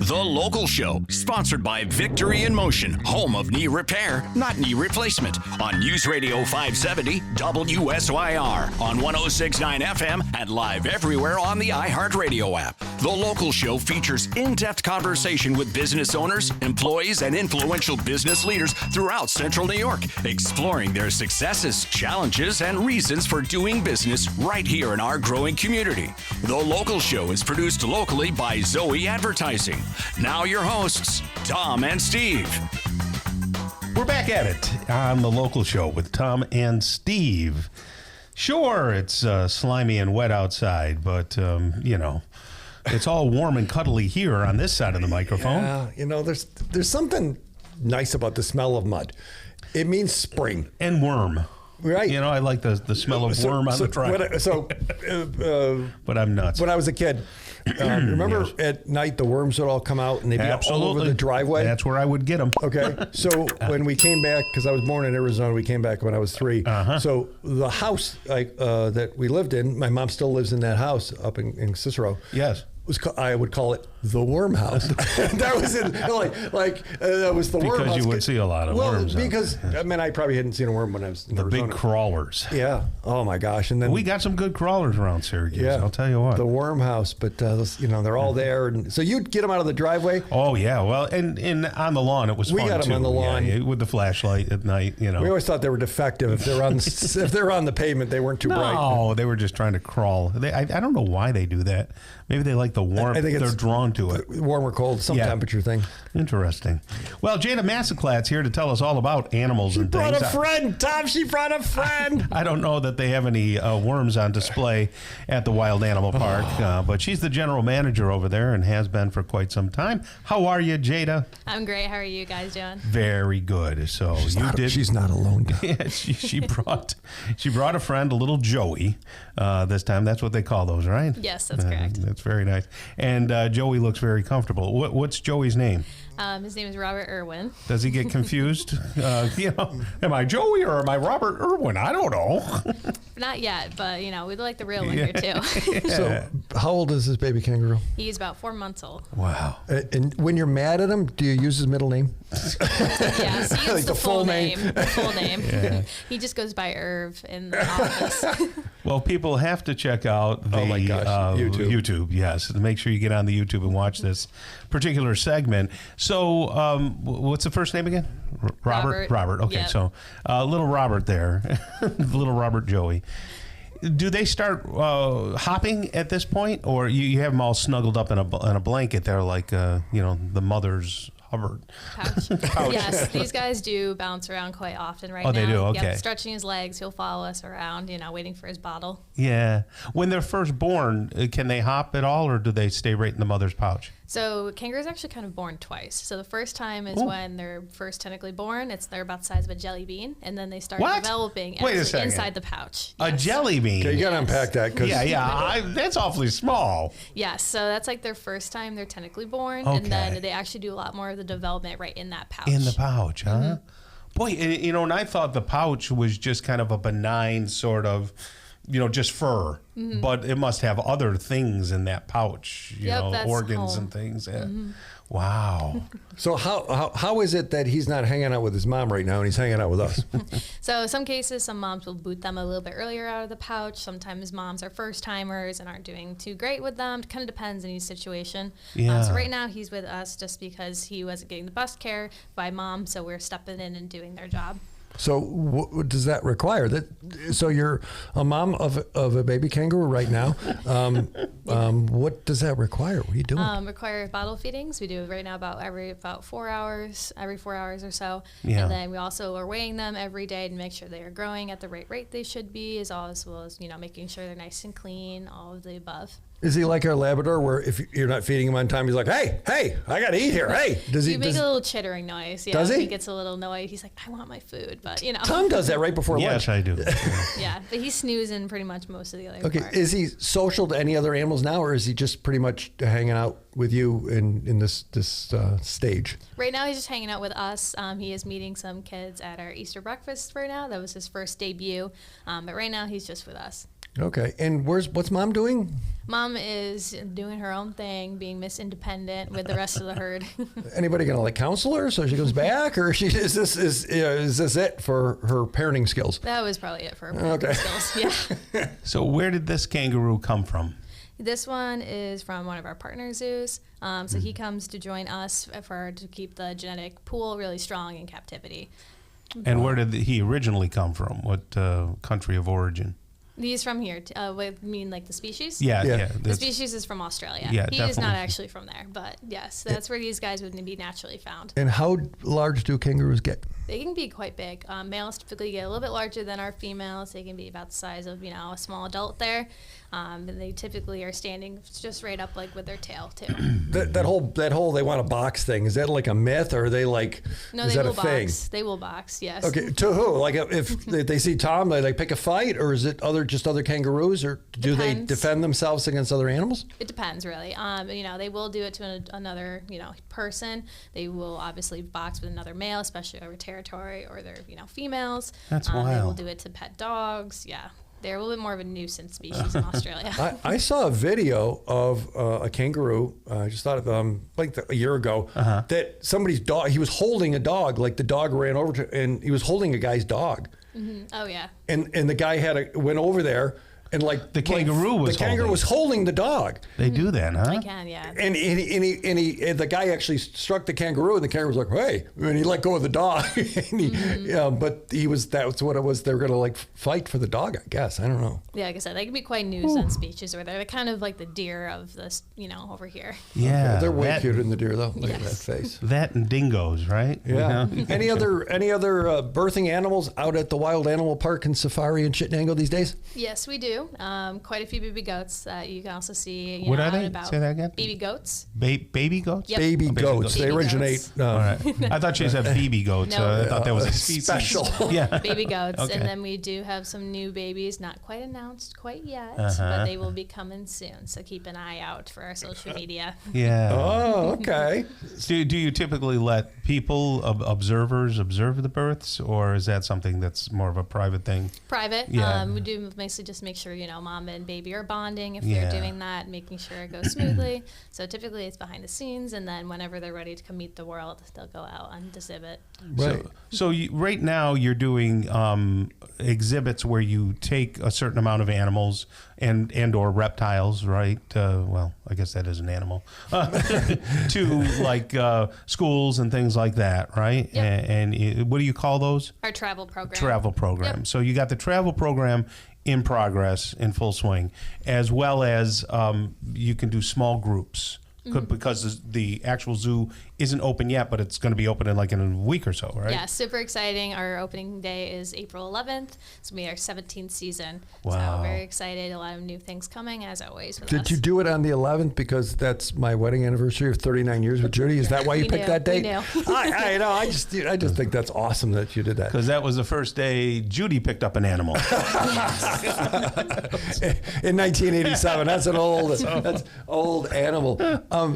The Local Show, sponsored by Victory in Motion, home of knee repair, not knee replacement, on News Radio 570 WSYR, on 106.9 FM, and live everywhere on the iHeartRadio app. The Local Show features in-depth conversation with business owners, employees, and influential business leaders throughout Central New York, exploring their successes, challenges, and reasons for doing business right here in our growing community. The Local Show is produced locally by Zoe Advertising. Now your hosts, Tom and Steve. We're back at it on The Local Show with Tom and Steve. Sure, it's slimy and wet outside, but, it's all warm and cuddly here on this side of the microphone. Yeah, there's something nice about the smell of mud. It means spring. And worm. Right. I like the smell of worm on the driveway. But I'm nuts. When I was a kid, remember at night the worms would all come out and they'd be all over the driveway? That's where I would get them. Okay. So when we came back, because I was born in Arizona, we came back when I was 3. Uh-huh. So the house that we lived in, my mom still lives in that house up in Cicero. Yes. I would call it the worm house. That was that was the worm house. Because you would see a lot of worms. Because I probably hadn't seen a worm when I was in Arizona. The big crawlers. Yeah. Oh my gosh. And then we got some good crawlers around Syracuse. Yeah. I'll tell you what. The worm house, but they're all there, and so you'd get them out of the driveway. Oh yeah. Well, and on the lawn it was fun too. We got them on the lawn. Yeah, with the flashlight at night. We always thought they were defective. If they're on if they're on the pavement, they weren't too bright. No, they were just trying to crawl. I don't know why they do that. Maybe they like the warmth. I think they're drawn to it. Warm or cold, some temperature thing. Interesting. Well, Jada Masiclat's here to tell us all about animals and things. She brought a friend, Tom. She brought a friend. I don't know that they have any worms on display at the Wild Animal Park, but she's the general manager over there and has been for quite some time. How are you, Jada? I'm great. How are you guys doing? Very good. So she's not alone. Yeah, she brought a friend, a little Joey. This time, that's what they call those, right? Yes, that's correct. That's very nice. And Joey looks very comfortable. What's Joey's name? His name is Robert Irwin. Does he get confused? Am I Joey or am I Robert Irwin? I don't know. Not yet, but we'd like the real one here too. So, how old is this baby kangaroo? He's about 4 months old. Wow. And when you're mad at him, do you use his middle name? Yes, he uses the full name. The full name. Yeah. He just goes by Irv in the office. Well, people have to check out the YouTube. Yes, make sure you get on the YouTube and watch this particular segment. So, what's the first name again? Robert. Okay, yep. So little Robert there, little Robert Joey. Do they start hopping at this point, or you have them all snuggled up in a blanket there, like the mother's Hubbard pouch? Yes, these guys do bounce around quite often right now. Oh, they do? Okay. Yep, stretching his legs, he'll follow us around, waiting for his bottle. Yeah. When they're first born, can they hop at all, or do they stay right in the mother's pouch? So kangaroos are actually kind of born twice. So the first time is when they're first technically born. They're about the size of a jelly bean, and then they start developing inside the pouch. Yes. A jelly bean? Okay, you got to unpack that. That's awfully small. Yes, so that's like their first time they're technically born, okay. And then they actually do a lot more of the development right in that pouch. In the pouch, huh? Mm-hmm. Boy, and I thought the pouch was just kind of a benign sort of, just fur. Mm-hmm. But it must have other things in that pouch, organs and things. Yeah. Mm-hmm. Wow. So how is it that he's not hanging out with his mom right now and he's hanging out with us? So in some cases, some moms will boot them a little bit earlier out of the pouch. Sometimes moms are first timers and aren't doing too great with them. It kind of depends on each situation. Yeah. So right now he's with us just because he wasn't getting the best care by mom. So we're stepping in and doing their job. So what does that require? So you're a mom of a baby kangaroo right now. What does that require? What are you doing? Require bottle feedings. We do it right now every 4 hours or so. Yeah. And then we also are weighing them every day to make sure they are growing at the right rate they should be, as well as making sure they're nice and clean, all of the above. Is he like our Labrador, where if you're not feeding him on time, he's like, hey, I got to eat here. Hey, does he? You make a little chittering noise. Yeah, does he? He gets a little noise. He's like, I want my food, but Tom does that right before lunch. Yes, I do. Yeah, but he's snoozing pretty much most of the other Okay, part. is he social to any other animals now, or is he just pretty much hanging out with you in this stage? Right now, he's just hanging out with us. He is meeting some kids at our Easter breakfast right now. That was his first debut, but right now he's just with us. Okay. And what's Mom doing? Mom is doing her own thing, being Miss Independent with the rest of the herd. Anybody gonna like counsel her so she comes back, or is this it for her parenting skills? That was probably it for her parenting skills. Yeah. So where did this kangaroo come from? This one is from one of our partner zoos. So he comes to join us to keep the genetic pool really strong in captivity. And where did he originally come from? What country of origin? He's from here. Mean like the species? Yeah. The species is from Australia. Yeah, he is not actually from there, but yes, that's where these guys would be naturally found. And how large do kangaroos get? They can be quite big. Males typically get a little bit larger than our females. They can be about the size of, a small adult there. And they typically are standing just right up like with their tail too. that whole they want a box thing, is that like a myth, or are they like, no, is they that will a thing? They will box, yes. Okay, to who? Like if they see Tom, they like pick a fight, or is it other kangaroos, or do they defend themselves against other animals? It depends really. They will do it to another, person. They will obviously box with another male, especially over territory, or their, females. That's wild. They will do it to pet dogs. Yeah. They're a little bit more of a nuisance species in Australia. I saw a video of a kangaroo. I just thought of like a year ago that somebody's dog. He was holding a dog. Like the dog ran over to, and he was holding a guy's dog. Mm-hmm. Oh yeah. And the guy went over there. And like the kangaroo was holding the dog. They do that, huh? They can, yeah. And the guy actually struck the kangaroo, and the kangaroo was like, "Hey!" And he let go of the dog. But that's what it was. They were gonna like fight for the dog, I guess. I don't know. Yeah, like I said, they can be quite nuisance species, or they're kind of like the deer of this, over here. Yeah, okay. They're way cuter than the deer, though. Look at that face. That and dingoes, right? Yeah. Any other birthing animals out at the Wild Animal Park and Safari in Chittenango these days? Yes, we do. Quite a few baby goats that you can also see. What are they? Say that again. Baby goats. Baby goats? Yep. Baby goats. They originate. All right. I thought you said baby goats. No. I thought that was a species. Special. Yeah. Baby goats. Okay. And then we do have some new babies, not quite announced quite yet, but they will be coming soon. So keep an eye out for our social media. Yeah. Oh, okay. Do you typically let people, observers, observe the births, or is that something that's more of a private thing? Private. Yeah. We do mostly just make sure, mom and baby are bonding if they're doing that, making sure it goes smoothly. So typically it's behind the scenes, and then whenever they're ready to come meet the world, they'll go out on exhibit. Right. So right now you're doing exhibits where you take a certain amount of animals and or reptiles, right? Well, I guess that is an animal. To like schools and things like that, right? Yep. And what do you call those? Our travel program. Travel program. Yep. So you got the travel program in progress, in full swing, as well as you can do small groups. Because the actual zoo isn't open yet, but it's going to be open in a week or so, right? Yeah, super exciting. Our opening day is April 11th. It's going to be our 17th season. Wow. So very excited. A lot of new things coming, as always, with us. Did you do it on the 11th because that's my wedding anniversary of 39 years with Judy? Is that why you picked that date? We knew. I know. I just think that's awesome that you did that. Because that was the first day Judy picked up an animal. In 1987. That's old animal.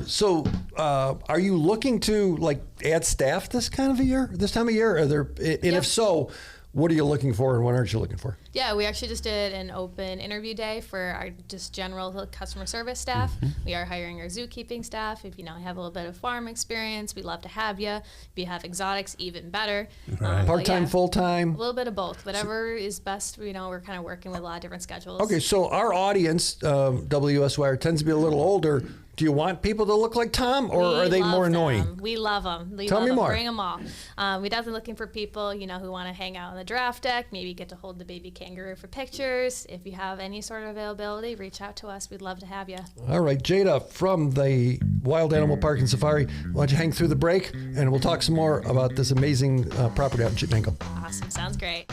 So are you looking to add staff this time of year? If so, what are you looking for and what aren't you looking for? Yeah, we actually just did an open interview day for our just general customer service staff. We are hiring our zookeeping staff. If you have a little bit of farm experience, we'd love to have you. If you have exotics, even better. Right. Part-time, full-time? A little bit of both. Whatever is best. We're kind of working with a lot of different schedules. Okay, so our audience, WSYR, tends to be a little older. Do you want people to look like Tom, or are they more annoying? We love them. Tell me more. Bring them all. We're definitely looking for people, who want to hang out on the draft deck, maybe get to hold the baby kangaroo for pictures. If you have any sort of availability, reach out to us. We'd love to have you. All right, Jada from the Wild Animal Park and Safari, why don't you hang through the break, and we'll talk some more about this amazing property out in Chittenango. Awesome. Sounds great.